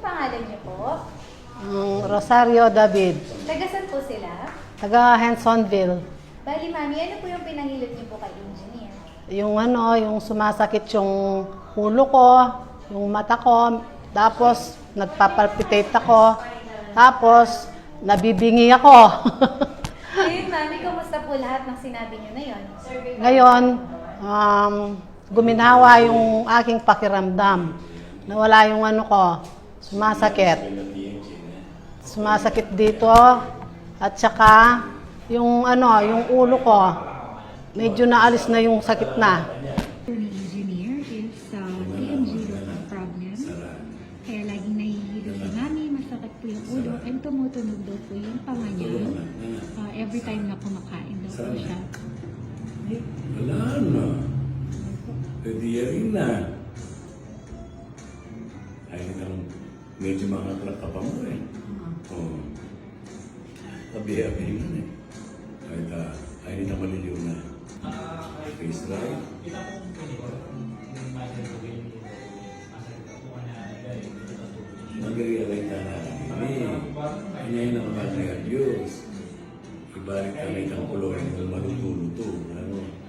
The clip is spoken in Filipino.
pangalan niyo po? Rosario David. Taga saan po sila? Taga Hensonville. Bali, Mami, ano po yung pinangilot niyo po kay Engineer? Yung sumasakit yung ulo ko, yung mata ko, tapos nagpapalpitate ako, tapos nabibingi ako. Ayun, Mami, kamusta po lahat ng sinabi niyo na yon? Ngayon, guminawa yung aking pakiramdam. Nawala yung ano ko, sumasakit. Sumasakit dito, at saka yung yung ulo ko, medyo naalis na yung sakit na. Ni Engineer is TMG daw ang problem. Kaya laging nahihilo si Mami, masakit po yung ulo, and tumutunog daw po yung panga niya. Every time na kumakain daw po siya. Wala na. Pwede rin na. Ay, medyo makaklak ka pa mo eh. Oo. Tabi-abi na eh. Kahit ay na maliliw na. Face dry. Mag-realize na inayin ang mga Diyos. Ibalik ka na itang kulor ng maluto-luto. Ano?